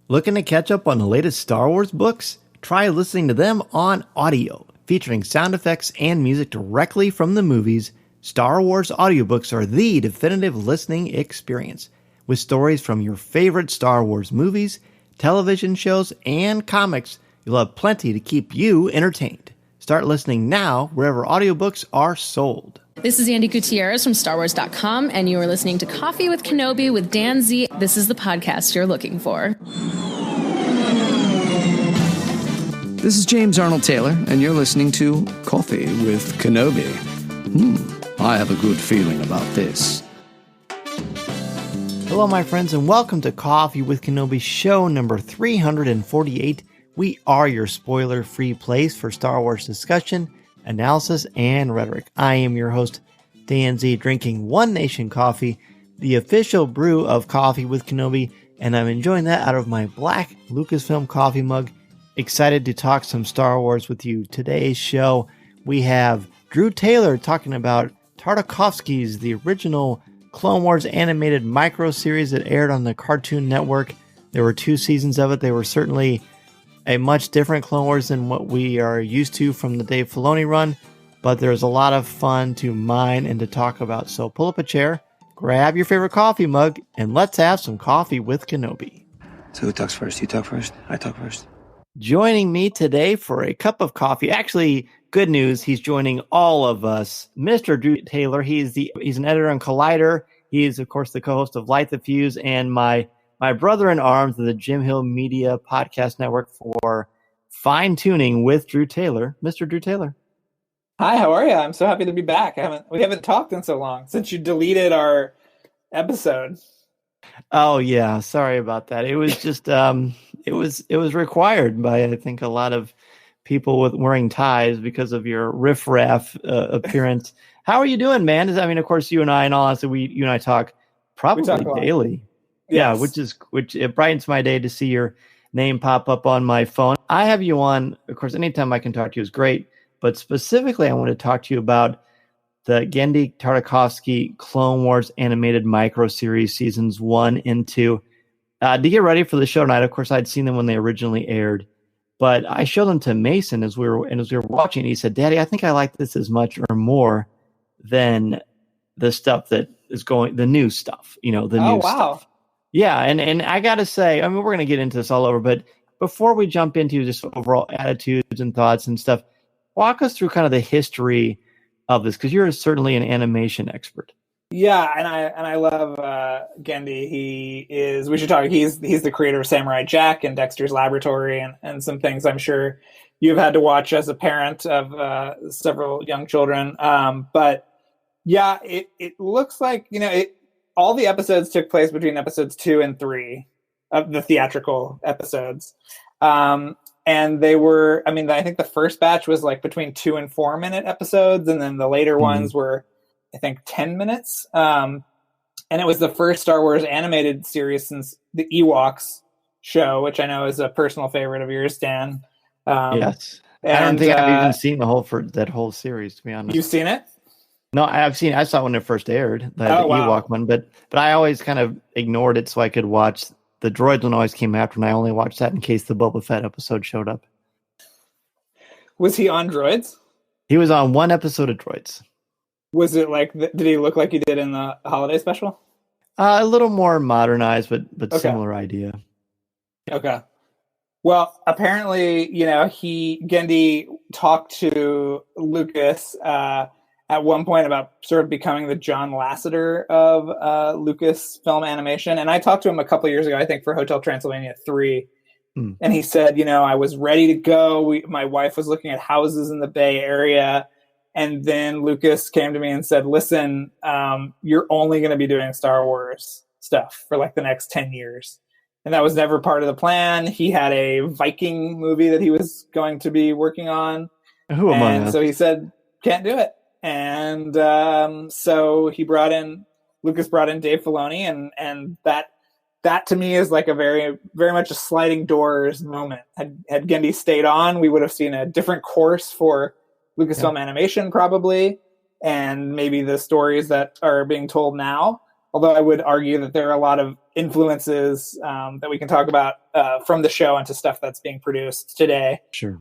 Looking to catch up on the latest Star Wars books? Try listening to them on audio. Featuring sound effects and music directly from the movies, Star Wars audiobooks are the definitive listening experience. With stories from your favorite Star Wars movies, television shows, and comics, you'll have plenty to keep you entertained. Start listening now wherever audiobooks are sold. This is Andy Gutierrez from StarWars.com, and you are listening to Coffee with Kenobi with Dan Z. This is the podcast you're looking for. This is James Arnold Taylor, and you're listening to Coffee with Kenobi. I have a good feeling about this. Hello, my friends, and welcome to Coffee with Kenobi, show number 348. We are your spoiler-free place for Star Wars discussion, analysis, and rhetoric. I am your host, Dan Z, drinking One Nation Coffee, the official brew of Coffee with Kenobi, and I'm enjoying that out of my black Lucasfilm coffee mug. Excited to talk some Star Wars with you. Today's show, we have Drew Taylor talking about Tartakovsky's The Original Clone Wars animated micro-series that aired on the Cartoon Network. There were 2 seasons of it. They were certainly a much different Clone Wars than what we are used to from the Dave Filoni run, but there's a lot of fun to mine and to talk about. So pull up a chair, grab your favorite coffee mug, and let's have some coffee with Kenobi. So who talks first? You talk first? I talk first. Joining me today for a cup of coffee, actually, good news, he's joining all of us, Mr. Drew Taylor. He's an editor on Collider. He is, of course, the co-host of Light the Fuse and my brother-in-arms of the Jim Hill Media Podcast Network for Fine-Tuning with Drew Taylor. Mr. Drew Taylor. Hi, how are you? I'm so happy to be back. We haven't talked in so long since you deleted our episode. Oh yeah, sorry about that. It was just it was required by, I think, a lot of people with wearing ties because of your riffraff appearance. How are you doing, man? Of course, you and I, and honestly, you and I talk probably daily. Yes. Yeah, which it brightens my day to see your name pop up on my phone. I have you on, of course, anytime I can talk to you is great, but specifically I want to talk to you about the Genndy Tartakovsky Clone Wars animated micro series seasons 1 and 2. To get ready for the show tonight, of course, I'd seen them when they originally aired, but I showed them to Mason as we were watching. He said, "Daddy, I think I like this as much or more than the stuff that is going, the new stuff, the new stuff." Yeah, and I got to say, we're going to get into this all over, but before we jump into just overall attitudes and thoughts and stuff, walk us through kind of the history of this, because you're certainly an animation expert. Yeah, and I love Genndy. We should talk. He's the creator of Samurai Jack and Dexter's Laboratory and some things I'm sure you've had to watch as a parent of several young children. But yeah, it looks like, all the episodes took place between episodes 2 and 3 of the theatrical episodes. And they were, I think the first batch was like between 2 and 4 minute episodes. And then the later ones were, I think, 10 minutes. And it was the first Star Wars animated series since the Ewoks show, which I know is a personal favorite of yours, Dan. Yes. I don't think I've even seen that whole series, to be honest. You've seen it? No, I saw it when it first aired, the Ewok one, but I always kind of ignored it so I could watch. The Droids one always came after, and I only watched that in case the Boba Fett episode showed up. Was he on Droids? He was on one episode of Droids. Was it like, did he look like he did in the holiday special? A little more modernized, but similar idea. Okay. Well, apparently, Genndy talked to Lucas at one point about sort of becoming the John Lasseter of Lucasfilm Animation. And I talked to him a couple of years ago, I think, for Hotel Transylvania 3. And he said, I was ready to go. My wife was looking at houses in the Bay Area. And then Lucas came to me and said, "Listen, you're only going to be doing Star Wars stuff for like the next 10 years. And that was never part of the plan. He had a Viking movie that he was going to be working on. Who among us? So he said, can't do it. And so Lucas brought in Dave Filoni, and that to me is like a very, very much a sliding doors moment. Had Genndy stayed on, we would have seen a different course for Lucasfilm Animation probably, and maybe the stories that are being told now. Although I would argue that there are a lot of influences that we can talk about from the show into stuff that's being produced today. Sure.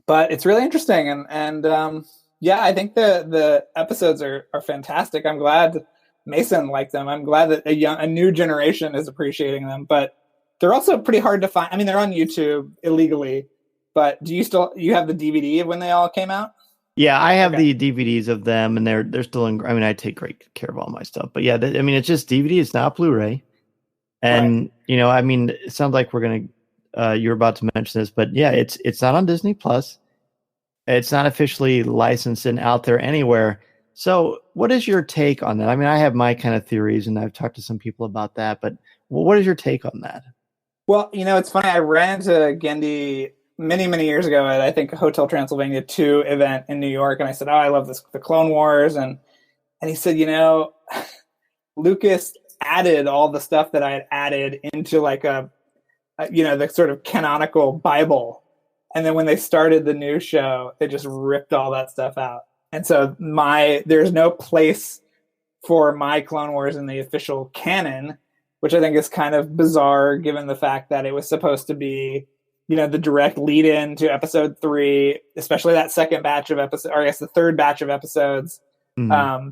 But it's really interesting, and I think the episodes are fantastic. I'm glad Mason liked them. I'm glad that a new generation is appreciating them, but they're also pretty hard to find. I mean, they're on YouTube illegally, but you have the DVD of when they all came out? Yeah, I have the DVDs of them, and they're still in. I mean, I take great care of all my stuff, but yeah, I mean, it's just DVD. It's not Blu-ray, and I mean, it sounds like we're gonna. You're about to mention this, but yeah, it's not on Disney Plus. It's not officially licensed and out there anywhere. So, what is your take on that? I mean, I have my kind of theories, and I've talked to some people about that, but what is your take on that? Well, it's funny. I ran into Genndy many, many years ago at, I think, a Hotel Transylvania 2 event in New York. And I said, I love the Clone Wars. And he said, Lucas added all the stuff that I had added into like the sort of canonical Bible. And then when they started the new show, they just ripped all that stuff out. And so there's no place for my Clone Wars in the official canon, which I think is kind of bizarre given the fact that it was supposed to be the direct lead in to episode 3, especially that second batch of episodes, or I guess the third batch of episodes. Mm-hmm.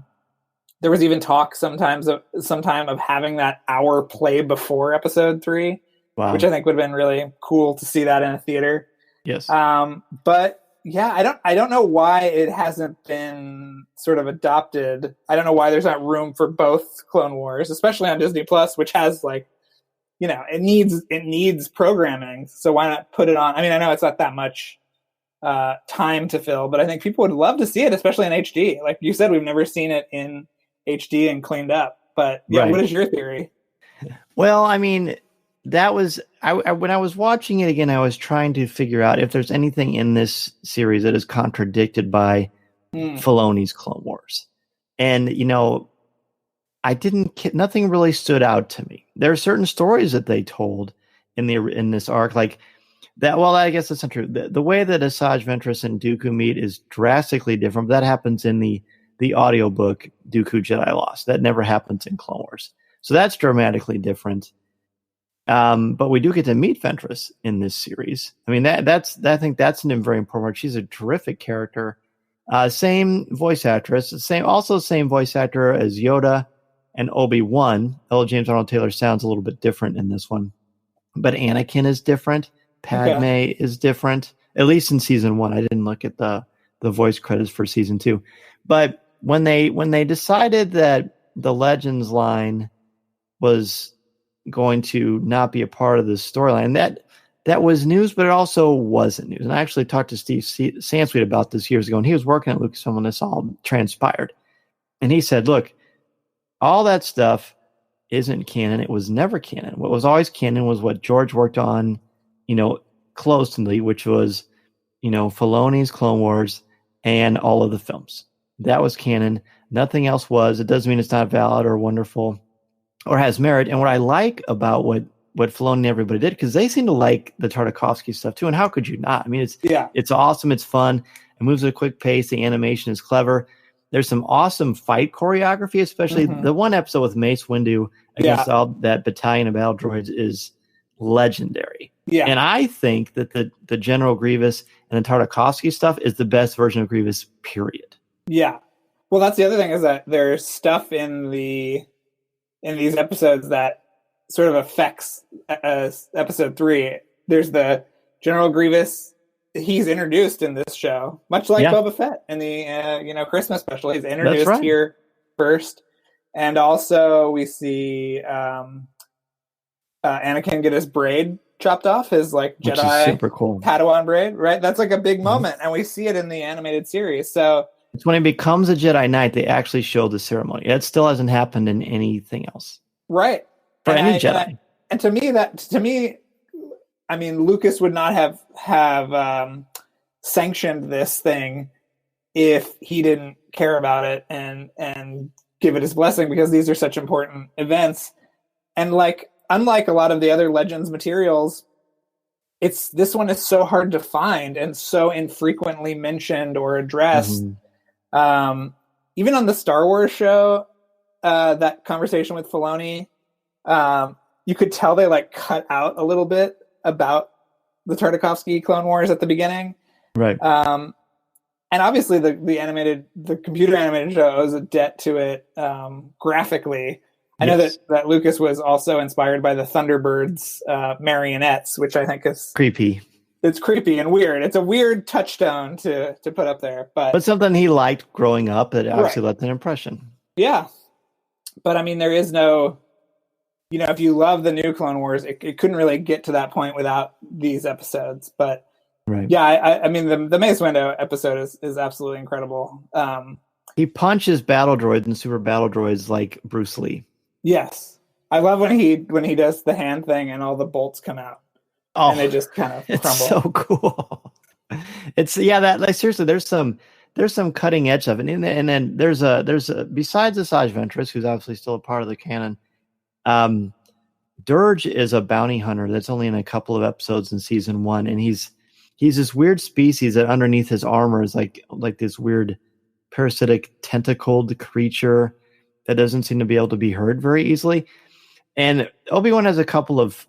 There was even talk sometime of having that hour play before episode 3, wow, which I think would have been really cool to see that in a theater. Yes. But yeah, I don't know why it hasn't been sort of adopted. I don't know why there's not room for both Clone Wars, especially on Disney Plus, which has it needs programming. So why not put it on? I mean, I know it's not that much time to fill, but I think people would love to see it, especially in HD. Like you said, we've never seen it in HD and cleaned up. But yeah, right. What is your theory? Well, I mean, that was when I was watching it again, I was trying to figure out if there's anything in this series that is contradicted by Filoni's Clone Wars. And, nothing really stood out to me. There are certain stories that they told in this arc, like that. Well, I guess that's not true. The way that Asajj Ventress and Dooku meet is drastically different. That happens in the audiobook Dooku Jedi Lost. That never happens in Clone Wars. So that's dramatically different. But we do get to meet Ventress in this series. I mean, I think that's a very important part. She's a terrific character. Same voice actress, same voice actor as Yoda and Obi-Wan. Although James Arnold Taylor sounds a little bit different in this one, but Anakin is different. Padme is different, at least in season 1. I didn't look at the voice credits for season 2, but when they decided that the Legends line was going to not be a part of this storyline, that was news, but it also wasn't news. And I actually talked to Steve Sansweet about this years ago, and he was working at Lucasfilm when this all transpired. And he said, look, all that stuff isn't canon. It was never canon. What was always canon was what George worked on, closely, which was, Filoni's Clone Wars and all of the films. That was canon. Nothing else was. It doesn't mean it's not valid or wonderful or has merit. And what I like about what Filoni and everybody did, because they seem to like the Tartakovsky stuff too, and how could you not? I mean, it's awesome, it's fun, it moves at a quick pace, the animation is clever. There's some awesome fight choreography, especially the one episode with Mace Windu against all that battalion of battle droids is legendary. Yeah. And I think that the General Grievous and the Tartakovsky stuff is the best version of Grievous, period. Yeah. Well, that's the other thing, is that there's stuff in these episodes that sort of affects episode 3. There's the General Grievous. He's introduced in this show, much like Boba Fett in the Christmas special. He's introduced here first, and also we see Anakin get his braid chopped off, his like Jedi super cool Padawan braid. Right, that's like a big moment, and we see it in the animated series. So it's when he becomes a Jedi Knight, they actually show the ceremony. That still hasn't happened in anything else. Right. For any Jedi. And to me, I mean, Lucas would not have sanctioned this thing if he didn't care about it and give it his blessing, because these are such important events. And unlike a lot of the other Legends materials, this one is so hard to find and so infrequently mentioned or addressed. Even on the Star Wars show, that conversation with Filoni, You could tell they like cut out a little bit about the Tartakovsky Clone Wars at the beginning. Right. And obviously the computer animated show owes a debt to it graphically. I know that Lucas was also inspired by the Thunderbirds marionettes, which I think is creepy. It's creepy and weird. It's a weird touchstone to put up there, but something he liked growing up that obviously left an impression. Yeah, but I mean, there is no, if you love the new Clone Wars, it couldn't really get to that point without these episodes. But yeah, I mean, the Mace Windu episode is absolutely incredible. He punches battle droids and super battle droids like Bruce Lee. Yes, I love when he does the hand thing and all the bolts come out. Oh, and they just kind of crumble. It's so cool. It's seriously, there's some cutting edge of it, and then there's a besides Asajj Ventress, who's obviously still a part of the canon. Dirge is a bounty hunter that's only in a couple of episodes in season 1, and he's this weird species that underneath his armor is like this weird parasitic tentacled creature that doesn't seem to be able to be heard very easily. And Obi-Wan has a couple of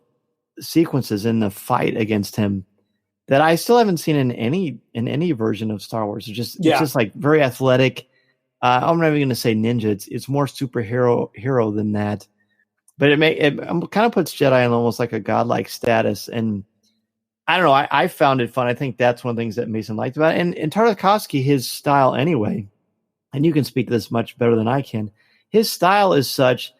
sequences in the fight against him that I still haven't seen in any version of Star Wars. It's just like very athletic. I'm not even going to say ninja. It's more superhero than that. But it kind of puts Jedi in almost like a godlike status. And I don't know. I found it fun. I think that's one of the things that Mason liked about it. And Tartakovsky, his style anyway, and you can speak this much better than I can. His style is such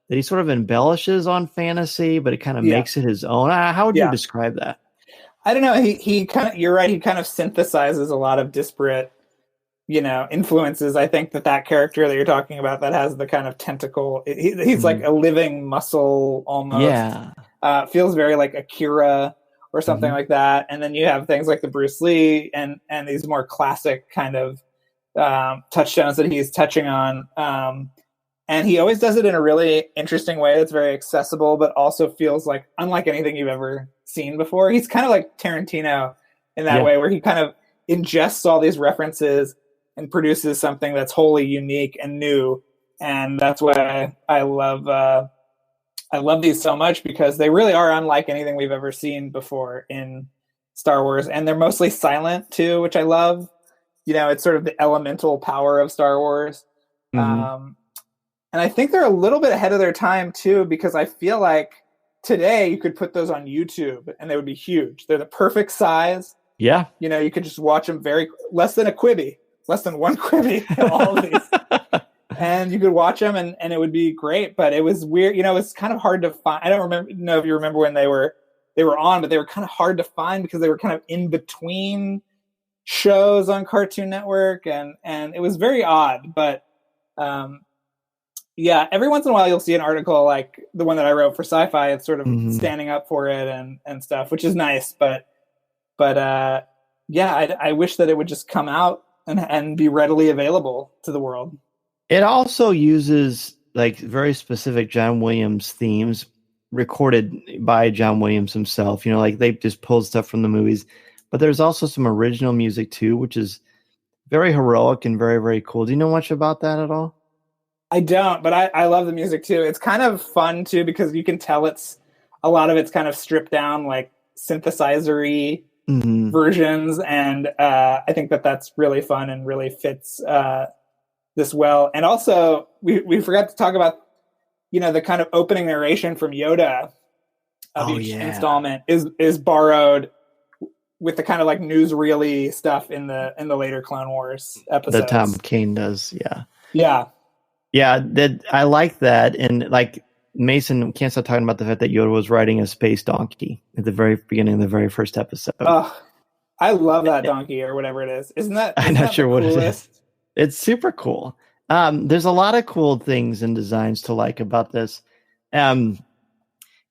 that he sort of embellishes on fantasy, but it kind of makes it his own. How would you describe that? I don't know. He kind of, you're right. He kind of synthesizes a lot of disparate, influences. I think that character that you're talking about that has the kind of tentacle, he's like a living muscle almost. Yeah. Feels very like Akira or something like that. And then you have things like the Bruce Lee and these more classic kind of touchstones that he's touching on. And he always does it in a really interesting way that's very accessible, but also feels like unlike anything you've ever seen before. He's kind of like Tarantino in that way, where he kind of ingests all these references and produces something that's wholly unique and new. And that's why I love these so much, because they really are unlike anything we've ever seen before in Star Wars. And they're mostly silent too, which I love. It's sort of the elemental power of Star Wars. And I think they're a little bit ahead of their time too, because I feel like today you could put those on YouTube and they would be huge. They're the perfect size. Yeah. You could just watch them less than one Quibi, all of these. And you could watch them and it would be great, but it was weird. It's kind of hard to find. I don't know if you remember when they were on, but they were kind of hard to find because they were kind of in between shows on Cartoon Network. And it was very odd, but, yeah, every once in a while you'll see an article like the one that I wrote for Sci-Fi. It's sort of standing up for it and stuff, which is nice. But yeah, I wish that it would just come out and be readily available to the world. It also uses like very specific John Williams themes recorded by John Williams himself. Like they just pulled stuff from the movies. But there's also some original music too, which is very heroic and very, very cool. Do you know much about that at all? I don't, but I love the music too. It's kind of fun too, because you can tell a lot of it's kind of stripped down, like synthesizer-y versions. And I think that's really fun and really fits this well. And also we forgot to talk about, the kind of opening narration from Yoda of each installment is borrowed with the kind of like newsreel-y stuff in the later Clone Wars episodes. That Tom Kane does. Yeah. Yeah. Yeah, I like that. And like Mason can't stop talking about the fact that Yoda was riding a space donkey at the very beginning of the very first episode. Oh, I love that donkey or whatever it is. Isn't that? I'm not sure what it is. It's super cool. There's a lot of cool things and designs to like about this. In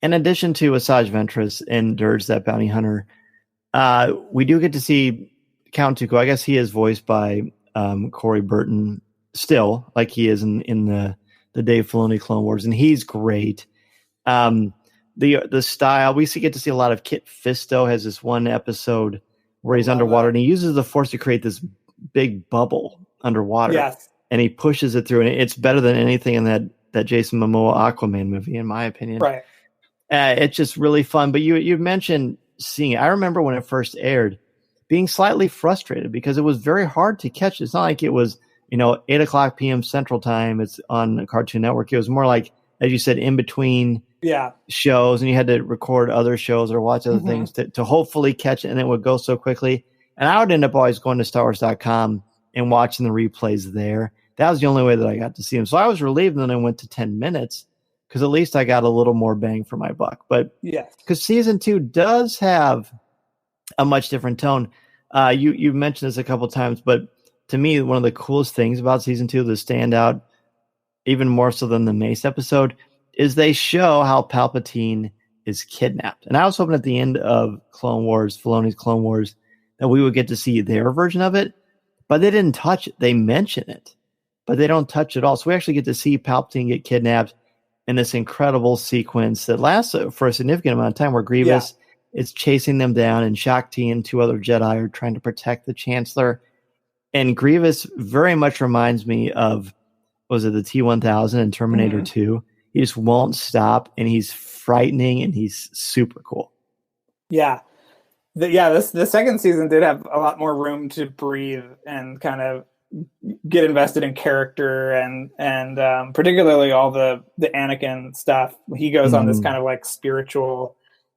addition to Asajj Ventress and Dirge, that bounty hunter, we do get to see Count Dooku. I guess he is voiced by Corey Burton. Still, like he is in the Dave Filoni Clone Wars, and he's great. The style we get to see a lot of. Kit Fisto has this one episode where he's underwater and he uses the Force to create this big bubble underwater. Yes, and he pushes it through, and it's better than anything in Jason Momoa Aquaman movie, in my opinion. Right. It's just really fun. But you mentioned seeing it. I remember when it first aired, being slightly frustrated because it was very hard to catch. It's not like it was 8:00 p.m. Central Time. It's on Cartoon Network. It was more like, as you said, in between shows, and you had to record other shows or watch other things to hopefully catch it, and it would go so quickly. And I would end up always going to StarWars.com and watching the replays there. That was the only way that I got to see them. So I was relieved when I went to 10 minutes because at least I got a little more bang for my buck. But because season 2 does have a much different tone. You mentioned this a couple times, but to me, one of the coolest things about season 2 that stand out even more so than the Mace episode is they show how Palpatine is kidnapped. And I was hoping at the end of Clone Wars, Filoni's Clone Wars, that we would get to see their version of it, but they didn't touch it. They mention it, but they don't touch it at all. So we actually get to see Palpatine get kidnapped in this incredible sequence that lasts for a significant amount of time, where Grievous is chasing them down, and Shakti and 2 other Jedi are trying to protect the Chancellor. And Grievous very much reminds me of, was it the T-1000 in Terminator 2? He just won't stop, and he's frightening, and he's super cool. Yeah. The second season did have a lot more room to breathe and kind of get invested in character, and particularly all the Anakin stuff. He goes on this kind of like spiritual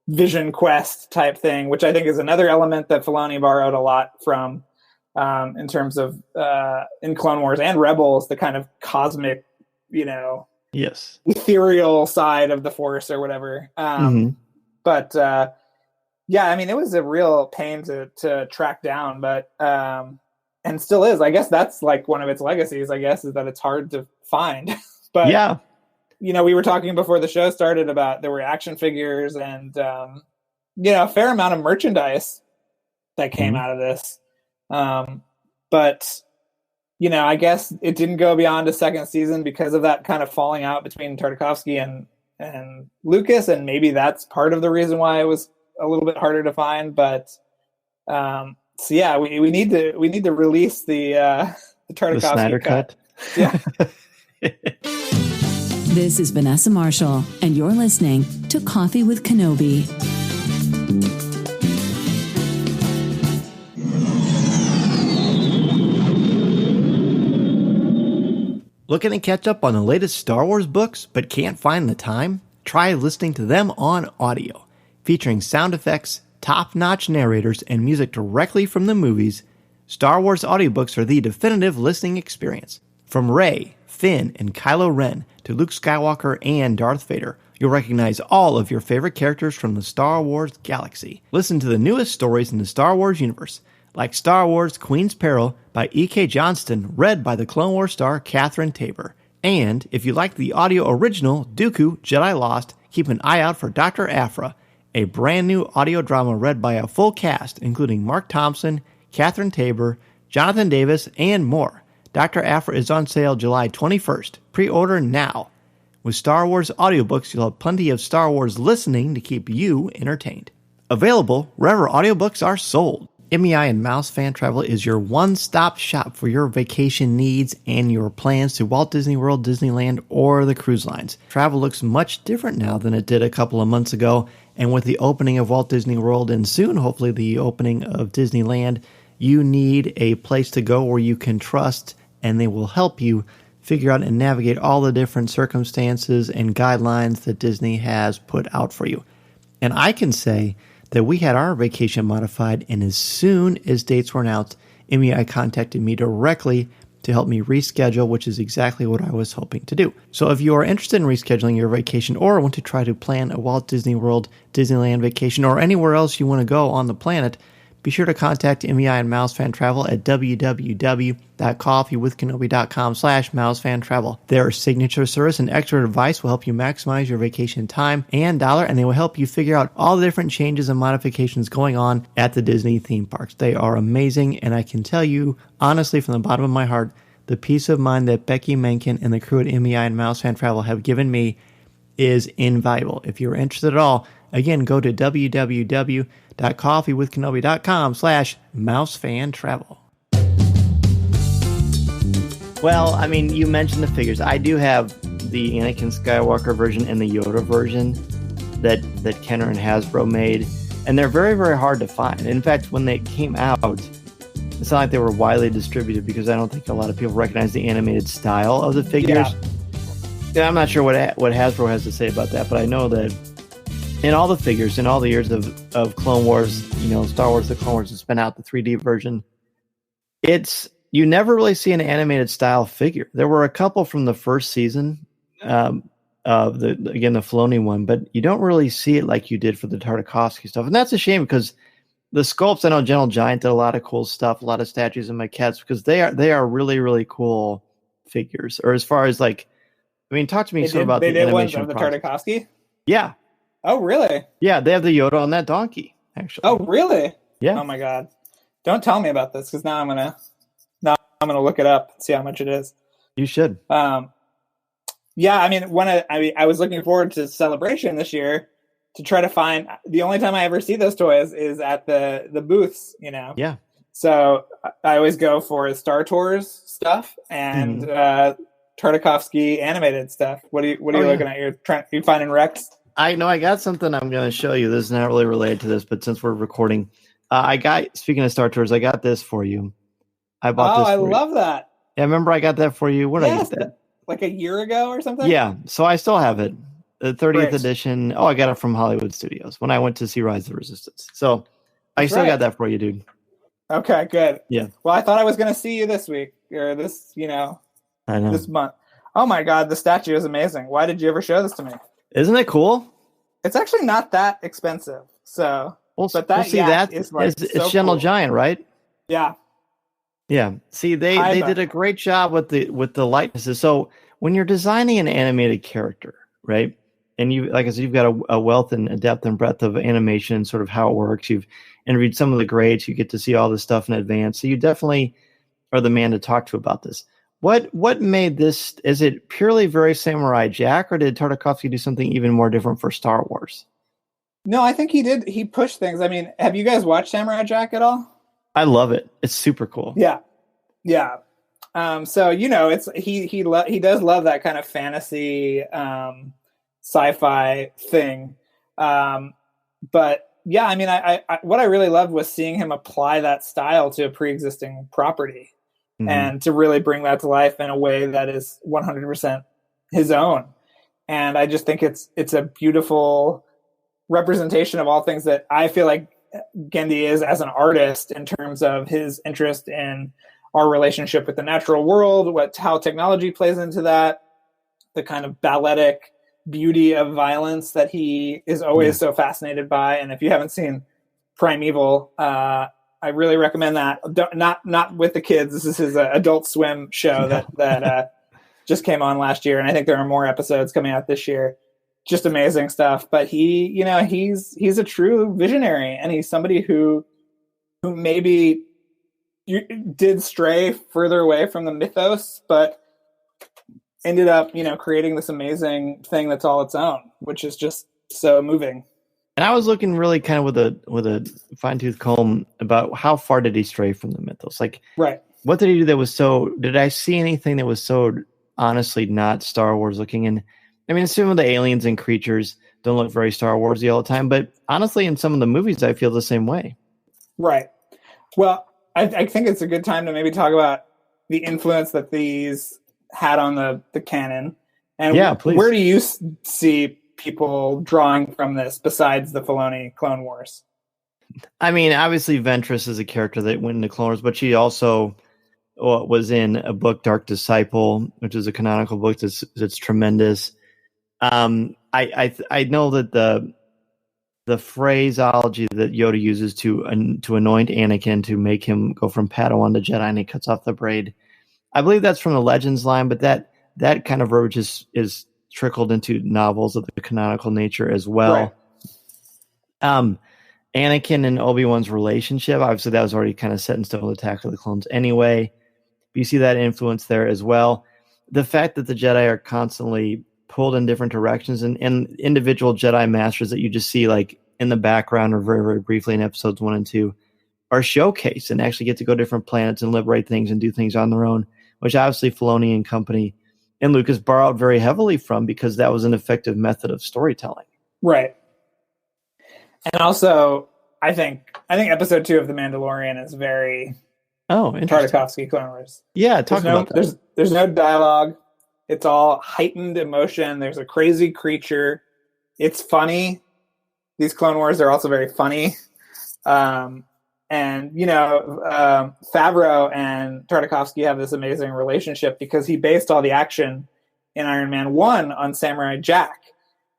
vision quest type thing, which I think is another element that Filoni borrowed a lot from in terms of in Clone Wars and Rebels, the kind of cosmic, ethereal side of the Force or whatever. But I mean, it was a real pain to track down, but and still is. I guess that's like one of its legacies, I guess, is that it's hard to find. But we were talking before the show started about there were action figures and a fair amount of merchandise that came out of this. But I guess it didn't go beyond a second season because of that kind of falling out between Tartakovsky and Lucas, and maybe that's part of the reason why it was a little bit harder to find. But we need to release the Tartakovsky the Snyder cut. Yeah. This is Vanessa Marshall, and you're listening to Coffee with Kenobi. Looking to catch up on the latest Star Wars books but can't find the time? Try listening to them on audio. Featuring sound effects, top-notch narrators, and music directly from the movies, Star Wars audiobooks are the definitive listening experience. From Rey, Finn, and Kylo Ren to Luke Skywalker and Darth Vader, you'll recognize all of your favorite characters from the Star Wars galaxy. Listen to the newest stories in the Star Wars universe, like Star Wars Queen's Peril by E.K. Johnston, read by the Clone Wars star Catherine Tabor. And if you like the audio original Dooku Jedi Lost, keep an eye out for Dr. Aphra, a brand new audio drama read by a full cast, including Mark Thompson, Catherine Tabor, Jonathan Davis, and more. Dr. Aphra is on sale July 21st. Pre-order now. With Star Wars audiobooks, you'll have plenty of Star Wars listening to keep you entertained. Available wherever audiobooks are sold. MEI and Mouse Fan Travel is your one-stop shop for your vacation needs and your plans to Walt Disney World, Disneyland, or the cruise lines. Travel looks much different now than it did a couple of months ago, and with the opening of Walt Disney World and soon, hopefully, the opening of Disneyland, you need a place to go where you can trust, and they will help you figure out and navigate all the different circumstances and guidelines that Disney has put out for you. And I can say that we had our vacation modified, and as soon as dates were announced, MEI contacted me directly to help me reschedule, which is exactly what I was hoping to do. So if you are interested in rescheduling your vacation or want to try to plan a Walt Disney World, Disneyland vacation, or anywhere else you want to go on the planet, be sure to contact MEI and Mouse Fan Travel at www.coffeewithkenobi.com/mousefantravel. Their signature service and expert advice will help you maximize your vacation time and dollar, and they will help you figure out all the different changes and modifications going on at the Disney theme parks. They are amazing, and I can tell you, honestly, from the bottom of my heart, the peace of mind that Becky Menken and the crew at MEI and Mouse Fan Travel have given me is invaluable. If you're interested at all, again, go to www.coffeewithkenobi.com/mousefantravel. Well, I mean, you mentioned the figures. I do have the Anakin Skywalker version and the Yoda version that Kenner and Hasbro made, and they're very, very hard to find. In fact, when they came out, it's not like they were widely distributed because I don't think a lot of people recognize the animated style of the figures. Yeah, I'm not sure what Hasbro has to say about that, but I know that in all the figures, in all the years of Clone Wars, Star Wars: The Clone Wars has been out, the 3D version, you never really see an animated style figure. There were a couple from the first season of the Filoni one, but you don't really see it like you did for the Tartakovsky stuff. And that's a shame because the sculpts, I know Gentle Giant did a lot of cool stuff, a lot of statues and maquettes, because they are really, really cool figures. Or as far as talk to me about the animation. They did one of the Tartakovsky? Yeah. Oh, really? Yeah, they have the Yoda on that donkey, actually. Oh, really? Yeah. Oh my God. Don't tell me about this because now I'm gonna look it up and see how much it is. You should. Yeah, I was looking forward to Celebration this year to try to find. The only time I ever see those toys is at the booths, Yeah. So I always go for Star Tours stuff and Tartakovsky animated stuff. What are you looking at? You finding Rex? I know I got something I'm going to show you. This is not really related to this, but since we're recording, speaking of Star Tours, I got this for you. I bought this. Oh, I love that. Yeah, remember I got that for you. When did I get that? Like a year ago or something? Yeah, so I still have it. The 30th Great. edition. Oh, I got it from Hollywood Studios when I went to see Rise of the Resistance. So I still got that for you, dude. Okay, good. Yeah. Well, I thought I was going to see you this week or this, I know. this month. Oh my God, the statue is amazing. Why did you ever show this to me? Isn't it cool? It's actually not that expensive. So, but that see that is it's Gentle Giant, right? Yeah. Yeah. See, they did a great job with the likenesses. So when you're designing an animated character, right? And like I said, you've got a wealth and a depth and breadth of animation and sort of how it works. You've interviewed some of the greats. You get to see all this stuff in advance. So you definitely are the man to talk to about this. What made this? Is it purely very Samurai Jack, or did Tartakovsky do something even more different for Star Wars? No, I think he did. He pushed things. I mean, have you guys watched Samurai Jack at all? I love it. It's super cool. Yeah. So it's he does love that kind of fantasy, sci-fi thing. But yeah, I what I really loved was seeing him apply that style to a pre-existing property. And to really bring that to life in a way that is 100% his own. And I just think it's a beautiful representation of all things that I feel like Genndy is as an artist in terms of his interest in our relationship with the natural world, how technology plays into that, the kind of balletic beauty of violence that he is always so fascinated by. And if you haven't seen Primeval, I really recommend that. Not with the kids. This is his Adult Swim show that just came on last year, and I think there are more episodes coming out this year. Just amazing stuff. But he's a true visionary, and he's somebody who maybe did stray further away from the mythos, but ended up creating this amazing thing that's all its own, which is just so moving. And I was looking really kind of with a fine-tooth comb about how far did he stray from the mythos? Like, right. What did he do that was so? Did I see anything that was so honestly not Star Wars looking? And I mean, some of the aliens and creatures don't look very Star Warsy all the time, but honestly, in some of the movies, I feel the same way. Right. Well, I think it's a good time to maybe talk about the influence that these had on the canon. And please. Where do you see people drawing from this besides the Filoni Clone Wars? I mean, obviously Ventress is a character that went into Clone Wars, but she also was in a book, Dark Disciple, which is a canonical book that's tremendous. I know that the phraseology that Yoda uses to anoint Anakin to make him go from Padawan to Jedi, and he cuts off the braid. I believe that's from the Legends line, but that kind of verbiage is trickled into novels of the canonical nature as well. Right. Anakin and Obi-Wan's relationship, obviously that was already kind of set in stone with Attack of the Clones anyway. You see that influence there as well. The fact that the Jedi are constantly pulled in different directions and individual Jedi masters that you just see like in the background or very, very briefly in episodes 1 and 2 are showcased and actually get to go to different planets and liberate things and do things on their own, which obviously Filoni and company and Lucas borrowed very heavily from, because that was an effective method of storytelling. Right. And also, I think episode 2 of The Mandalorian is very Tartakovsky Clone Wars. Yeah, talk about that. There's no dialogue. It's all heightened emotion. There's a crazy creature. It's funny. These Clone Wars are also very funny. And, Favreau and Tartakovsky have this amazing relationship because he based all the action in Iron Man 1 on Samurai Jack.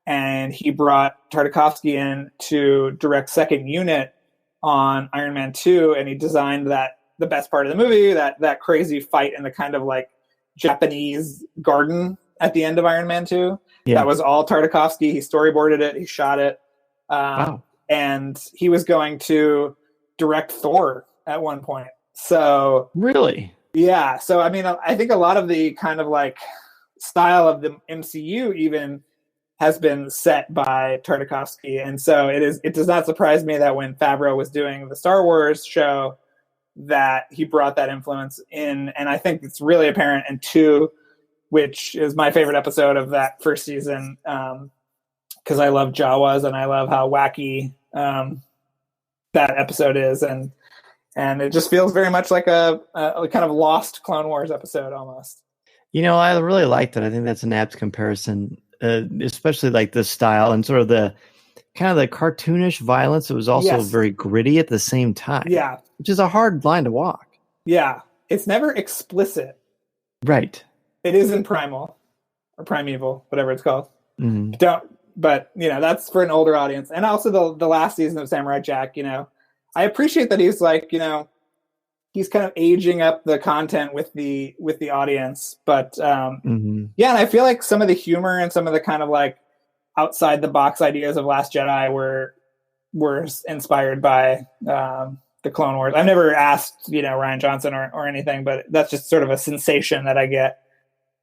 And he brought Tartakovsky in to direct second unit on Iron Man 2, and he designed the best part of the movie, that crazy fight in the kind of like Japanese garden at the end of Iron Man 2. Yeah. That was all Tartakovsky. He storyboarded it. He shot it. Wow. And he was going to direct Thor at one point. So really? Yeah. So, I mean, I think a lot of the kind of like style of the MCU even has been set by Tartakovsky. And so it does not surprise me that when Favreau was doing the Star Wars show, that he brought that influence in. And I think it's really apparent in 2, which is my favorite episode of that first season, because I love Jawas and I love how wacky that episode is. And it just feels very much like a kind of lost Clone Wars episode almost. I really liked it. I think that's an apt comparison, especially like the style and sort of the kind of the cartoonish violence. It was also very gritty at the same time. Yeah. Which is a hard line to walk. Yeah. It's never explicit. Right. It is in Primal or Primeval, whatever it's called. Mm-hmm. But that's for an older audience. And also the last season of Samurai Jack, I appreciate that he's like, he's kind of aging up the content with the audience. But and I feel like some of the humor and some of the kind of like outside the box ideas of Last Jedi were inspired by the Clone Wars. I've never asked, Rian Johnson or anything, but that's just sort of a sensation that I get.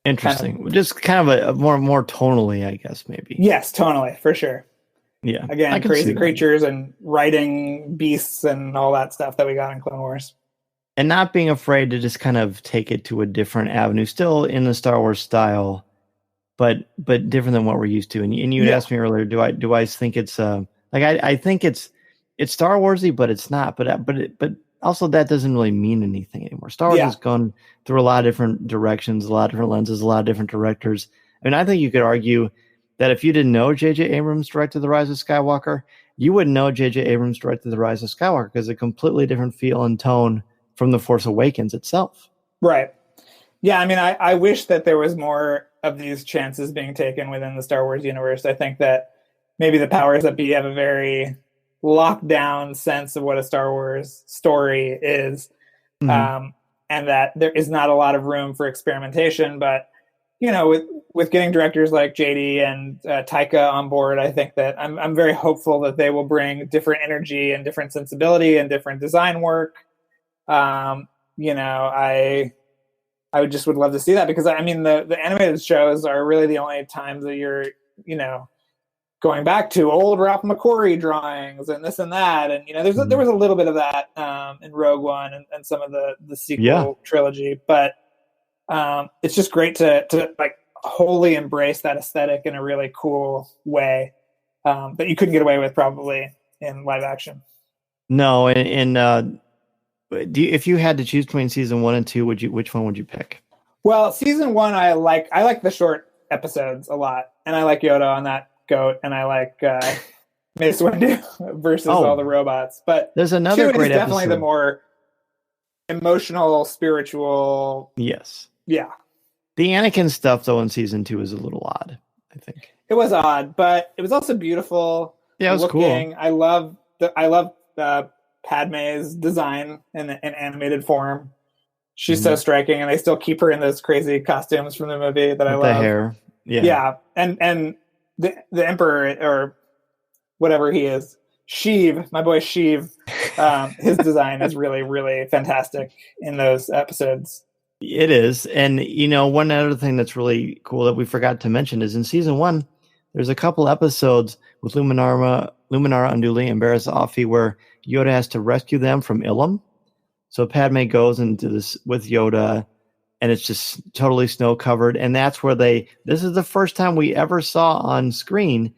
Interesting. Just kind of a more tonally, I guess, maybe. Yes, tonally, for sure. Yeah. Again, crazy creatures and riding beasts and all that stuff that we got in Clone Wars. And not being afraid to just kind of take it to a different avenue, still in the Star Wars style, but different than what we're used to. And you had asked me earlier, do I think it's I think it's Star Warsy, but it's not. But also that doesn't really mean anything anymore. Star Wars has gone through a lot of different directions, a lot of different lenses, a lot of different directors. I mean, I think you could argue that if you didn't know J.J. Abrams directed The Rise of Skywalker, you wouldn't know J.J. Abrams directed The Rise of Skywalker, because a completely different feel and tone from The Force Awakens itself. Right. Yeah, I mean, I wish that there was more of these chances being taken within the Star Wars universe. I think that maybe the powers that be have a very locked down sense of what a Star Wars story is, and that there is not a lot of room for experimentation. But, with getting directors like JD and Taika on board, I think that I'm very hopeful that they will bring different energy and different sensibility and different design work. I would love to see that, because I mean the animated shows are really the only times that you're going back to old Ralph McQuarrie drawings and this and that, and there was a little bit of that in Rogue One and some of the sequel trilogy, but it's just great to like wholly embrace that aesthetic in a really cool way that you couldn't get away with probably in live action. No, and if you had to choose between season 1 and 2, which one would you pick? Well, season 1, I like the short episodes a lot, and I like Yoda on that goat, and I like Mace Windu versus all the robots. But there's another 2 great is definitely episode. The more emotional, spiritual. Yes. Yeah. The Anakin stuff, though, in season 2 is a little odd, I think. It was odd, but it was also beautiful. Yeah, it was cool. I love Padme's design in animated form. She's so striking, and they still keep her in those crazy costumes from the movie that I love. The hair. Yeah. And the Emperor, or whatever he is, Sheev, my boy Sheev, his design is really, really fantastic in those episodes. It is. And, one other thing that's really cool that we forgot to mention is in season 1, there's a couple episodes with Luminara Unduli and Barriss Offee where Yoda has to rescue them from Ilum. So Padme goes into this with Yoda, and it's just totally snow covered. And that's where this is the first time we ever saw on screen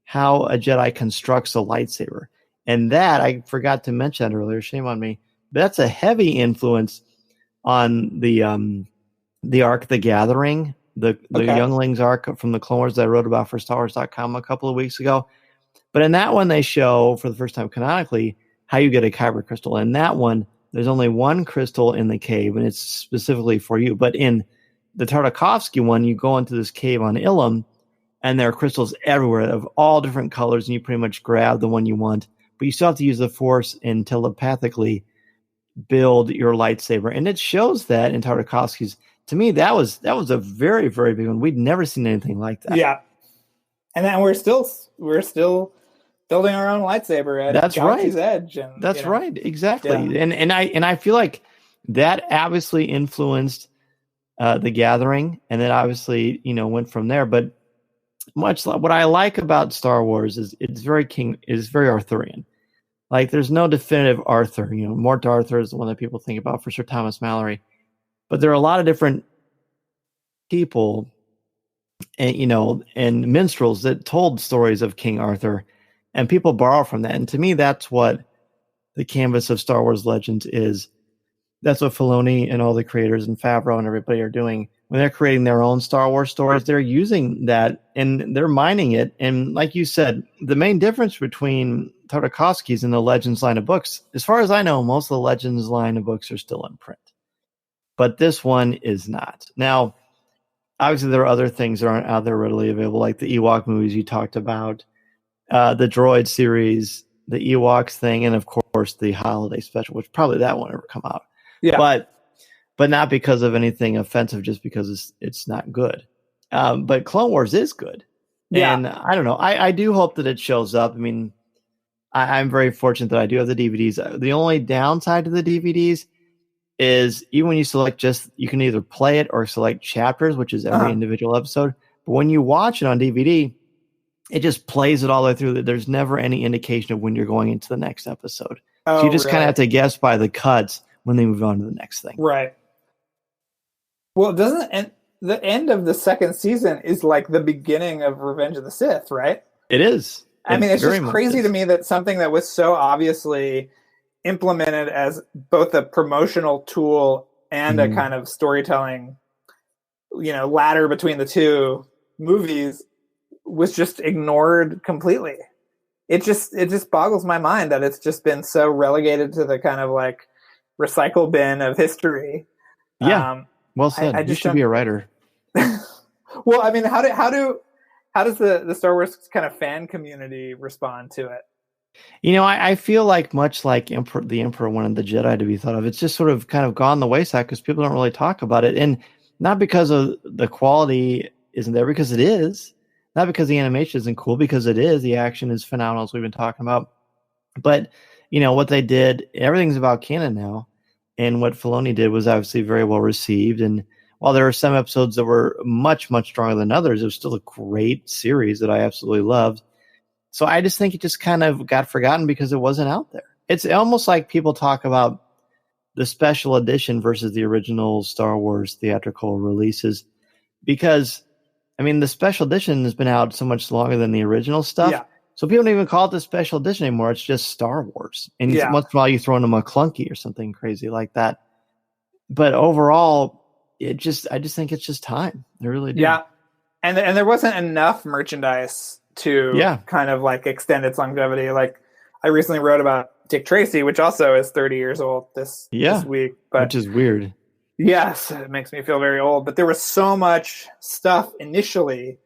how a Jedi constructs a lightsaber. And that, I forgot to mention that earlier, shame on me, but that's a heavy influence on the arc, The Gathering, the Younglings arc from the Clone Wars that I wrote about for StarWars.com a couple of weeks ago. But in that one, they show for the first time canonically how you get a kyber crystal. In that one, there's only one crystal in the cave, and it's specifically for you. But in the Tartakovsky one, you go into this cave on Ilum, and there are crystals everywhere of all different colors, and you pretty much grab the one you want. But you still have to use the Force and telepathically build your lightsaber. And it shows that in Tartakovsky's. To me, that was a very, very big one. We'd never seen anything like that. Yeah. And then we're still building our own lightsaber at Galaxy's Edge. And, that's right. Exactly. Yeah. And I feel like that obviously influenced The Gathering, and then obviously, went from there. But much like what I like about Star Wars is it's very Arthurian. Like there's no definitive Arthur. Mort Arthur is the one that people think about for Sir Thomas Mallory. But there are a lot of different people and minstrels that told stories of King Arthur, and people borrow from that. And to me, that's what the canvas of Star Wars Legends is. That's what Filoni and all the creators and Favreau and everybody are doing. When they're creating their own Star Wars stories, they're using that and they're mining it. And like you said, the main difference between Tartakovsky's and the Legends line of books, as far as I know, most of the Legends line of books are still in print. But this one is not. Now, obviously, there are other things that aren't out there readily available, like the Ewok movies you talked about, the Droid series, the Ewoks thing, and of course the holiday special, which probably that won't ever come out. Yeah, but not because of anything offensive, just because it's not good. But Clone Wars is good. Yeah, and I don't know. I do hope that it shows up. I mean, I'm very fortunate that I do have the DVDs. The only downside to the DVDs is even when you select you can either play it or select chapters, which is every individual episode. But when you watch it on DVD, it just plays it all the way through. There's never any indication of when you're going into the next episode. So you just kind of have to guess by the cuts when they move on to the next thing. Right. Well, the end of the second season is like the beginning of Revenge of the Sith, right? It is. I mean, it's just crazy to me that something that was so obviously implemented as both a promotional tool and a kind of storytelling, ladder between the two movies was just ignored completely. It just boggles my mind that it's just been so relegated to the kind of like recycle bin of history. Yeah. Well said. You should be a writer. Well, I mean, how does the Star Wars kind of fan community respond to it? I feel like much like the Emperor wanted the Jedi to be thought of, it's just sort of kind of gone the wayside because people don't really talk about it. And not because of the quality isn't there, because it is. Not because the animation isn't cool, because it is. The action is phenomenal, as we've been talking about. But, what they did, everything's about canon now. And what Filoni did was obviously very well received. And while there are some episodes that were much, much stronger than others, it was still a great series that I absolutely loved. So I just think it just kind of got forgotten because it wasn't out there. It's almost like people talk about the special edition versus the original Star Wars theatrical releases. Because, I mean, the special edition has been out so much longer than the original stuff. Yeah. So people don't even call it the special edition anymore. It's just Star Wars. And once in a while you throw in a McClunky or something crazy like that. But overall, I just think it's just time. I really do. Yeah. And there wasn't enough merchandise to kind of like extend its longevity. Like I recently wrote about Dick Tracy, which also is 30 years old this week. But which is weird. Yes, it makes me feel very old. But there was so much stuff initially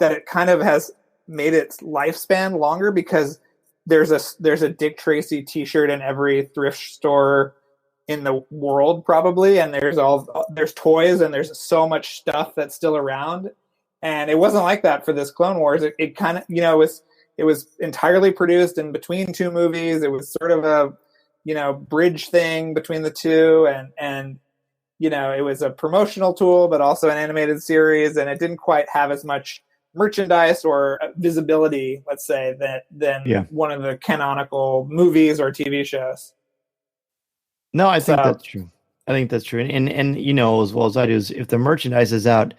that it kind of has made its lifespan longer because there's a Dick Tracy t-shirt in every thrift store in the world probably, and there's toys and there's so much stuff that's still around. And it wasn't like that for this Clone Wars. It kind of, it was entirely produced in between two movies. It was sort of a, bridge thing between the two. And it was a promotional tool, but also an animated series. And it didn't quite have as much merchandise or visibility, let's say, than one of the canonical movies or TV shows. No, I think that's true. I think that's true. And you know as well as I do is if the merchandise is out,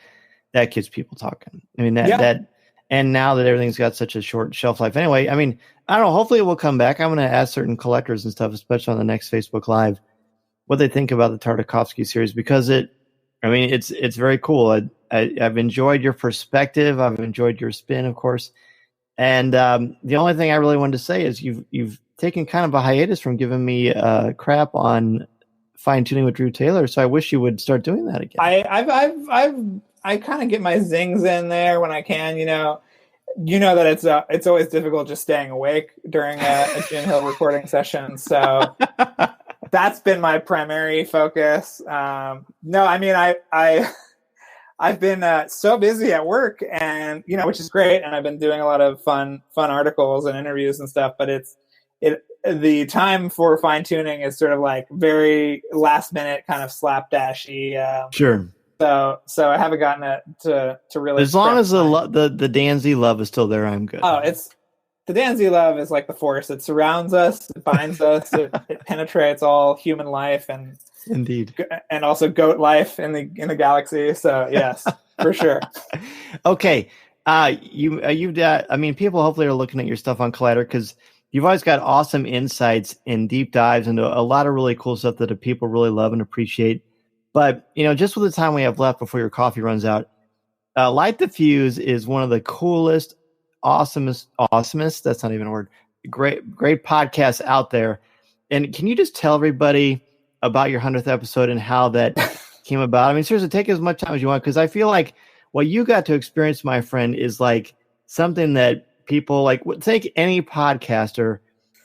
that gets people talking. I mean that and now that everything's got such a short shelf life anyway, I mean, I don't know, hopefully it will come back. I'm gonna ask certain collectors and stuff, especially on the next Facebook Live, what they think about the Tartakovsky series because it's very cool. I've enjoyed your perspective. I've enjoyed your spin, of course. And the only thing I really wanted to say is you've taken kind of a hiatus from giving me crap on fine tuning with Drew Taylor. So I wish you would start doing that again. I kind of get my zings in there when I can. You know that it's always difficult just staying awake during a Gin Hill recording session. So that's been my primary focus. No, I mean I've been so busy at work, and which is great, and I've been doing a lot of fun articles and interviews and stuff. But the time for fine tuning is sort of like very last minute, kind of slapdashy. Sure. So I haven't gotten to really. As long as the Dan Z love is still there, I'm good. Oh, the Dan Z love is like the force. It surrounds us, it binds us, it penetrates all human life, and indeed, and also goat life in the galaxy. So yes, for sure. Okay, you've I mean, people hopefully are looking at your stuff on Collider because you've always got awesome insights and deep dives into a lot of really cool stuff that people really love and appreciate. But, just with the time we have left before your coffee runs out, Light the Fuse is one of the coolest, awesomest, that's not even a word, great podcasts out there. And can you just tell everybody about your 100th episode and how that came about? I mean, seriously, take as much time as you want, because I feel like what you got to experience, my friend, is like something that people like, take any podcaster,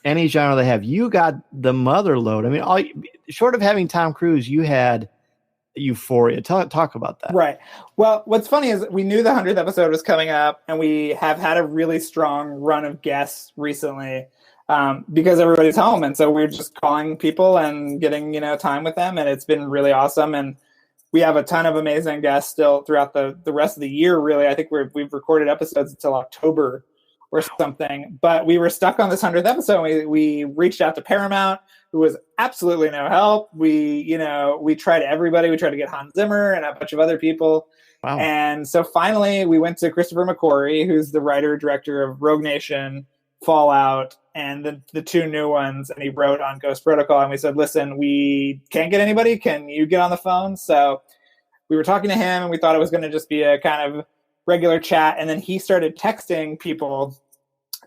any genre they have, you got the mother load. I mean, short of having Tom Cruise, you had Euphoria. Talk about that. Right. Well, what's funny is we knew the 100th episode was coming up, and we have had a really strong run of guests recently because everybody's home, and so we're just calling people and getting time with them, and it's been really awesome. And we have a ton of amazing guests still throughout the rest of the year. Really, I think we've recorded episodes until October or something. But we were stuck on this 100th episode. And we reached out to Paramount, who was absolutely no help. We tried everybody. We tried to get Hans Zimmer and a bunch of other people. Wow. And so finally we went to Christopher McQuarrie, who's the writer-director of Rogue Nation, Fallout, and the two new ones. And he wrote on Ghost Protocol. And we said, listen, we can't get anybody. Can you get on the phone? So we were talking to him, and we thought it was going to just be a kind of regular chat. And then he started texting people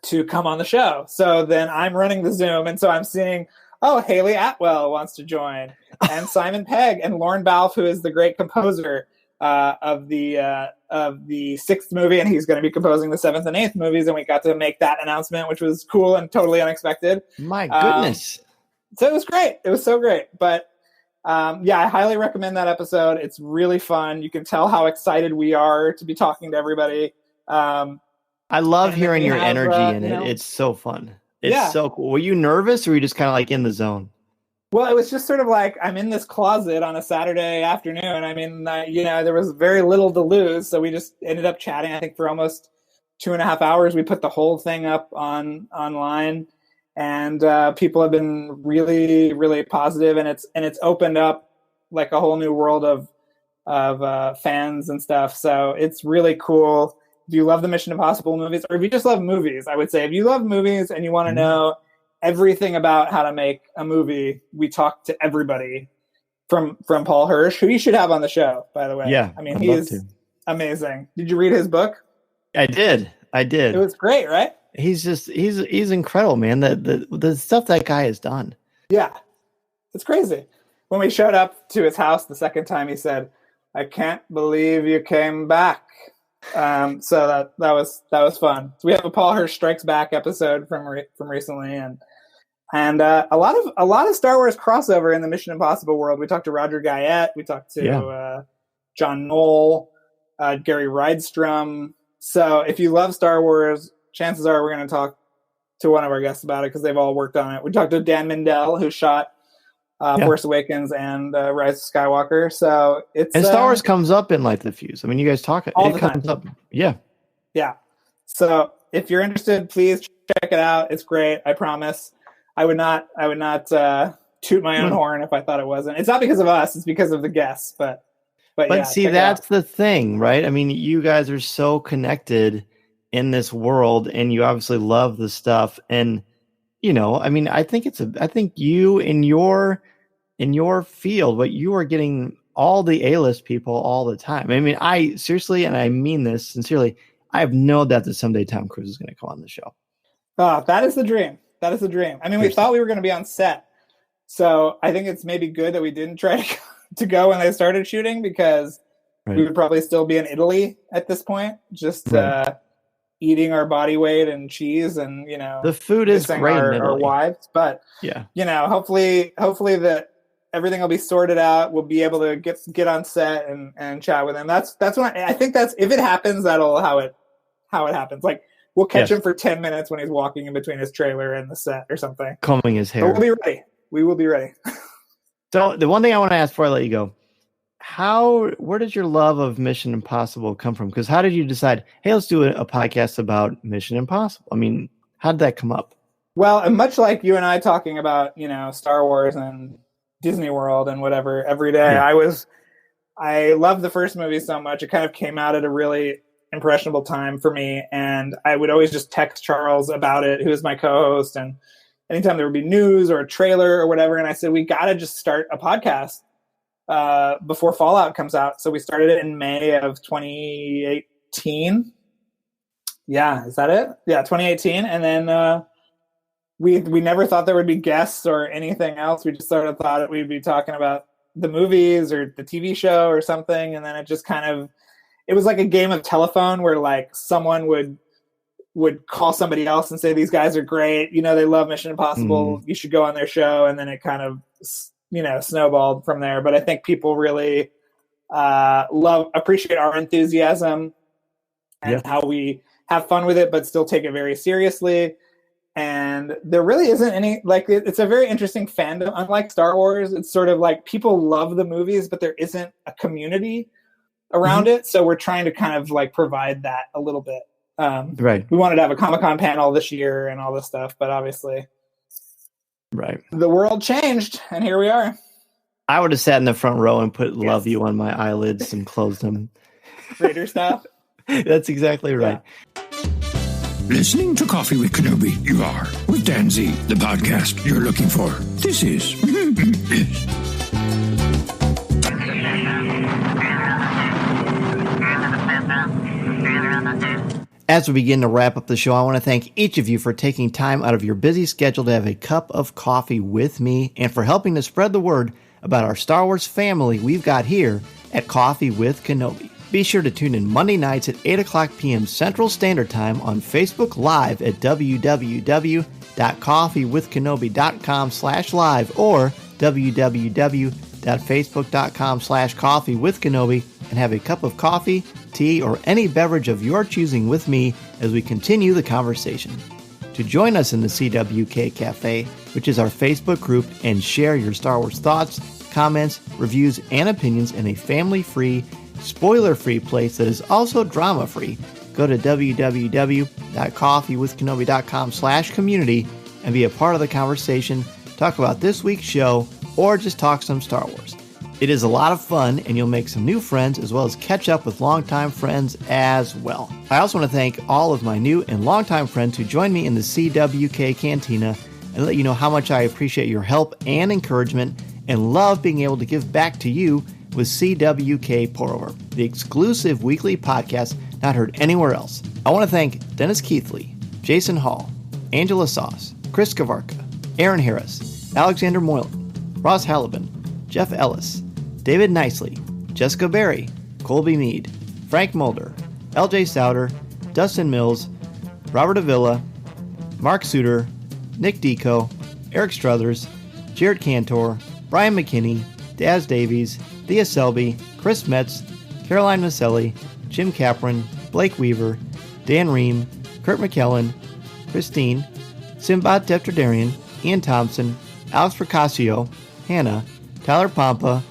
to come on the show. So then I'm running the Zoom, and so I'm seeing, Haley Atwell wants to join, and Simon Pegg, and Lorne Balfe, who is the great composer of the sixth movie, and he's going to be composing the seventh and eighth movies. And we got to make that announcement, which was cool and totally unexpected. My goodness! So it was great. It was so great. But I highly recommend that episode. It's really fun. You can tell how excited we are to be talking to everybody. I love hearing your energy in it. It's so fun. It's so cool. Were you nervous, or were you just kind of like in the zone? Well, it was just sort of like I'm in this closet on a Saturday afternoon. I mean, there was very little to lose, so we just ended up chatting. I think for almost 2.5 hours. We put the whole thing up online, and people have been really, really positive, and it's opened up like a whole new world of fans and stuff. So it's really cool. If you love the Mission Impossible movies, or if you just love movies, I would say if you love movies and you want to know everything about how to make a movie, we talk to everybody from Paul Hirsch, who you should have on the show, by the way. Yeah, I mean, he's amazing. Did you read his book? I did. It was great, right? He's incredible, man. The stuff that guy has done. Yeah, it's crazy. When we showed up to his house the second time, he said, "I can't believe you came back." So that was fun. So we have a Paul Hirsch Strikes Back episode from recently, and a lot of Star Wars crossover in the Mission Impossible world. We talked to Roger Guyette, we talked to John Knoll, Gary Rydstrom. So if you love Star Wars, chances are we're going to talk to one of our guests about it because they've all worked on it. We talked to Dan Mindell, who shot Force Awakens and Rise of Skywalker. So it's Star Wars comes up in Light the Fuse. I mean, you guys talk all it the comes time. up. Yeah. So if you're interested, please check it out. It's great. I promise. I would not toot my own horn if I thought it wasn't. It's not because of us; it's because of the guests. But yeah, see, that's the thing, right? I mean, you guys are so connected in this world, and you obviously love the stuff. And I mean, I think you in your field, but you are getting all the A-list people all the time. I mean, I seriously, and I mean this sincerely, I have no doubt that someday Tom Cruise is going to come on the show. Oh, that is the dream. That is the dream. I mean, we thought we were going to be on set, so I think it's maybe good that we didn't try to go when they started shooting, because we would probably still be in Italy at this point, just eating our body weight and cheese, and the food is great our wives. But hopefully that everything will be sorted out. We'll be able to get on set and chat with him. That's what I think. That's, if it happens, that'll how it happens. Like, we'll catch him for 10 minutes when he's walking in between his trailer and the set or something, combing his hair. But we'll be ready. We will be ready. So the one thing I want to ask before I let you go, where did your love of Mission Impossible come from? Because how did you decide, hey, let's do a podcast about Mission Impossible? I mean, how did that come up? Well, and much like you and I talking about, Star Wars and Disney World and whatever every day, I loved the first movie so much. It kind of came out at a really impressionable time for me. And I would always just text Charles about it, who is my co-host. And anytime there would be news or a trailer or whatever, and I said, we got to just start a podcast before Fallout comes out. So we started it in May of 2018. Yeah, is that it? Yeah, 2018. And then we never thought there would be guests or anything else. We just sort of thought we'd be talking about the movies or the TV show or something. And then it just it was like a game of telephone where like someone would call somebody else and say, these guys are great. They love Mission Impossible. You should go on their show. And then it kind of, snowballed from there. But I think people really appreciate our enthusiasm and how we have fun with it, but still take it very seriously. And there really isn't any, like, it's a very interesting fandom. Unlike Star Wars, it's sort of like people love the movies, but there isn't a community around it. So we're trying to kind of like provide that a little bit. We wanted to have a Comic-Con panel this year and all this stuff, but obviously the world changed, and here we are. I would have sat in the front row and put "Love You" on my eyelids and closed them. Raider stuff. That's exactly right. Yeah. Listening to Coffee with Kenobi, you are. With Dan Z, the podcast you're looking for. This is... As we begin to wrap up the show, I want to thank each of you for taking time out of your busy schedule to have a cup of coffee with me, and for helping to spread the word about our Star Wars family we've got here at Coffee with Kenobi. Be sure to tune in Monday nights at 8 o'clock p.m. Central Standard Time on Facebook Live at www.coffeewithkenobi.com/live or www.facebook.com/coffeewithkenobi, and have a cup of coffee, tea, or any beverage of your choosing with me as we continue the conversation. To join us in the CWK Cafe, which is our Facebook group, and share your Star Wars thoughts, comments, reviews, and opinions in a family-free, spoiler-free place that is also drama-free, go to www.coffeewithkenobi.com/community and be a part of the conversation, talk about this week's show, or just talk some Star Wars. It is a lot of fun, and you'll make some new friends as well as catch up with longtime friends as well. I also want to thank all of my new and longtime friends who joined me in the CWK Cantina, and let you know how much I appreciate your help and encouragement, and love being able to give back to you with CWK Pour-Over, the exclusive weekly podcast not heard anywhere else. I want to thank Dennis Keithley, Jason Hall, Angela Sauce, Chris Kavarka, Aaron Harris, Alexander Moylan, Ross Halliban, Jeff Ellis, David Nicely, Jessica Berry, Colby Mead, Frank Mulder, LJ Souter, Dustin Mills, Robert Avila, Mark Suter, Nick Deco, Eric Struthers, Jared Cantor, Brian McKinney, Daz Davies, Thea Selby, Chris Metz, Caroline Maselli, Jim Capron, Blake Weaver, Dan Ream, Kurt McKellen, Christine, Simbat Tetradarian, Ian Thompson, Alex Fracasio, Hannah, Tyler Pompa,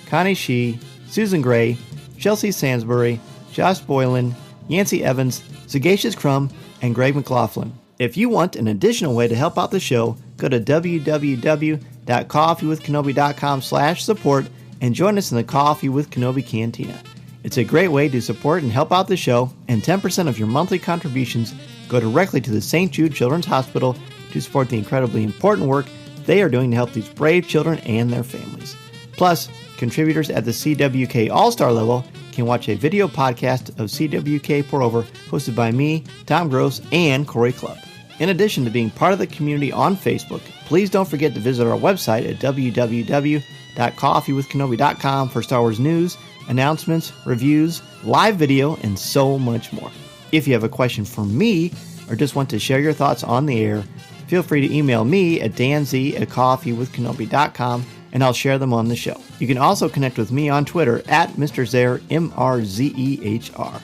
Connie Shee, Susan Gray, Chelsea Sansbury, Josh Boylan, Yancey Evans, Sagacious Crumb, and Greg McLaughlin. If you want an additional way to help out the show, go to www.coffeewithkenobi.com/support and join us in the Coffee with Kenobi Cantina. It's a great way to support and help out the show, and 10% of your monthly contributions go directly to the St. Jude Children's Hospital to support the incredibly important work they are doing to help these brave children and their families. Plus, contributors at the CWK All-Star level can watch a video podcast of CWK Pour-Over hosted by me, Tom Gross, and Corey Clubb. In addition to being part of the community on Facebook, please don't forget to visit our website at www.coffeewithkenobi.com for Star Wars news, announcements, reviews, live video, and so much more. If you have a question for me or just want to share your thoughts on the air, feel free to email me at danz@coffeewithkenobi.com and I'll share them on the show. You can also connect with me on Twitter at Mr. Zehr, MRZEHR.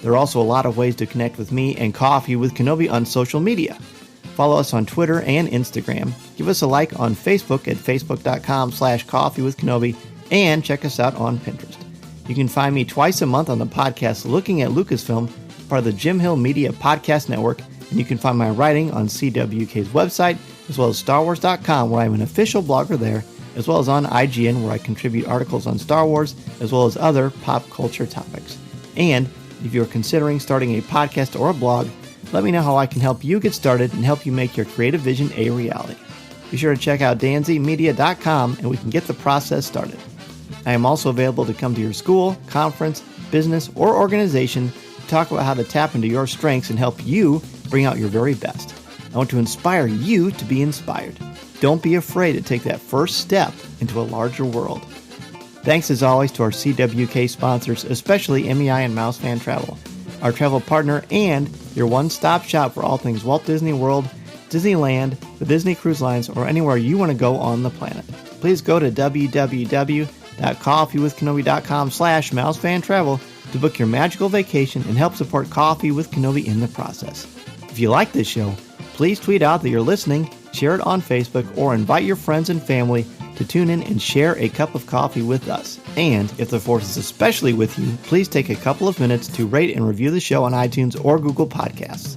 There are also a lot of ways to connect with me and Coffee with Kenobi on social media. Follow us on Twitter and Instagram. Give us a like on Facebook at facebook.com/coffeewithkenobi and check us out on Pinterest. You can find me twice a month on the podcast Looking at Lucasfilm, part of the Jim Hill Media Podcast Network, and you can find my writing on CWK's website, as well as StarWars.com, where I'm an official blogger there, as well as on IGN, where I contribute articles on Star Wars, as well as other pop culture topics. And if you're considering starting a podcast or a blog, let me know how I can help you get started and help you make your creative vision a reality. Be sure to check out danzmedia.com and we can get the process started. I am also available to come to your school, conference, business, or organization to talk about how to tap into your strengths and help you bring out your very best. I want to inspire you to be inspired. Don't be afraid to take that first step into a larger world. Thanks as always to our CWK sponsors, especially MEI and Mouse Fan Travel, our travel partner and your one-stop shop for all things Walt Disney World, Disneyland, the Disney Cruise Lines, or anywhere you want to go on the planet. Please go to www.coffeewithkenobi.com/mousefantravel to book your magical vacation and help support Coffee with Kenobi in the process. If you like this show, please tweet out that you're listening, share it on Facebook, or invite your friends and family to tune in and share a cup of coffee with us. And if the Force is especially with you, please take a couple of minutes to rate and review the show on iTunes or Google Podcasts.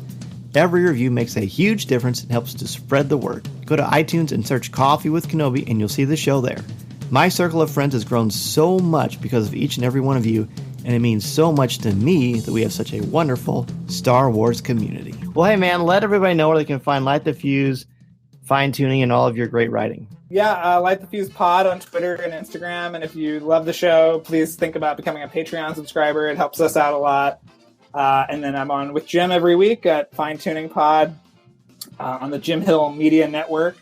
Every review makes a huge difference and helps to spread the word. Go to iTunes and search Coffee with Kenobi and you'll see the show there. My circle of friends has grown so much because of each and every one of you, and it means so much to me that we have such a wonderful Star Wars community. Well, hey man, let everybody know where they can find Light the Fuse, fine-tuning, and all of your great writing. Yeah, Light the Fuse Pod on Twitter and Instagram. And if you love the show, please think about becoming a Patreon subscriber. It helps us out a lot. And then I'm on with Jim every week at Fine Tuning Pod on the Jim Hill Media Network.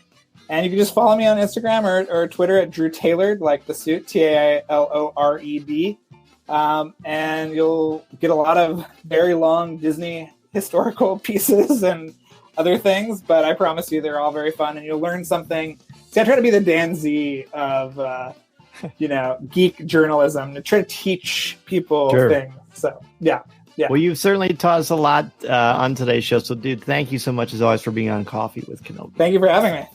And you can just follow me on Instagram or Twitter at Drew Tailored, like the suit, Tailored. And you'll get a lot of very long Disney historical pieces and other things. But I promise you they're all very fun and you'll learn something. See, I try to be the Dan Z of, geek journalism, to try to teach people things. So, yeah. Well, you've certainly taught us a lot on today's show. So, dude, thank you so much, as always, for being on Coffee with Kenobi. Thank you for having me.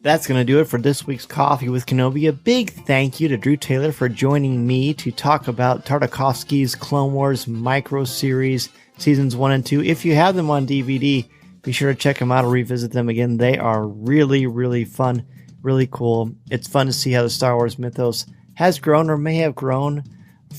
That's going to do it for this week's Coffee with Kenobi. A big thank you to Drew Taylor for joining me to talk about Tartakovsky's Clone Wars micro series, seasons 1 and 2. If you have them on DVD, be sure to check them out or revisit them again. They are really, really fun, really cool. It's fun to see how the Star Wars mythos has grown or may have grown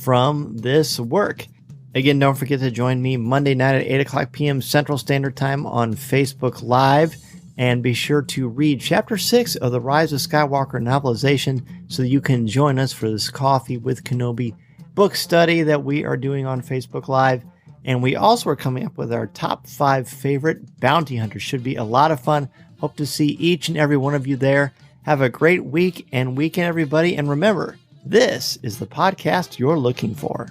from this work. Again, don't forget to join me Monday night at 8 o'clock p.m. Central Standard Time on Facebook Live. And be sure to read Chapter 6 of the Rise of Skywalker novelization so that you can join us for this Coffee with Kenobi book study that we are doing on Facebook Live. And we also are coming up with our top 5 favorite bounty hunters. Should be a lot of fun. Hope to see each and every one of you there. Have a great week and weekend, everybody. And remember, this is the podcast you're looking for.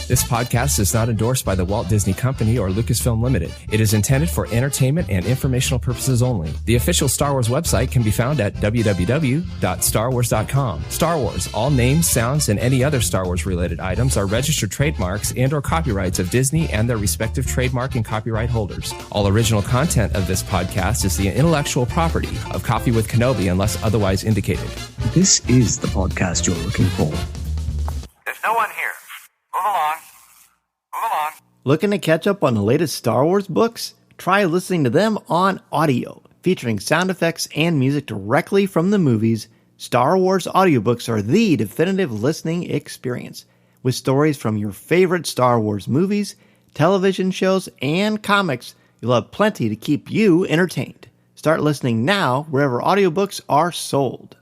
This podcast is not endorsed by the Walt Disney Company or Lucasfilm Limited. It is intended for entertainment and informational purposes only. The official Star Wars website can be found at www.starwars.com. Star Wars, all names, sounds, and any other Star Wars related items are registered trademarks and or copyrights of Disney and their respective trademark and copyright holders. All original content of this podcast is the intellectual property of Coffee with Kenobi unless otherwise indicated. This is the podcast you're looking for. There's no one here. Move along. Move along. Looking to catch up on the latest Star Wars books? Try listening to them on audio. Featuring sound effects and music directly from the movies, Star Wars audiobooks are the definitive listening experience. With stories from your favorite Star Wars movies, television shows, and comics, you'll have plenty to keep you entertained. Start listening now wherever audiobooks are sold.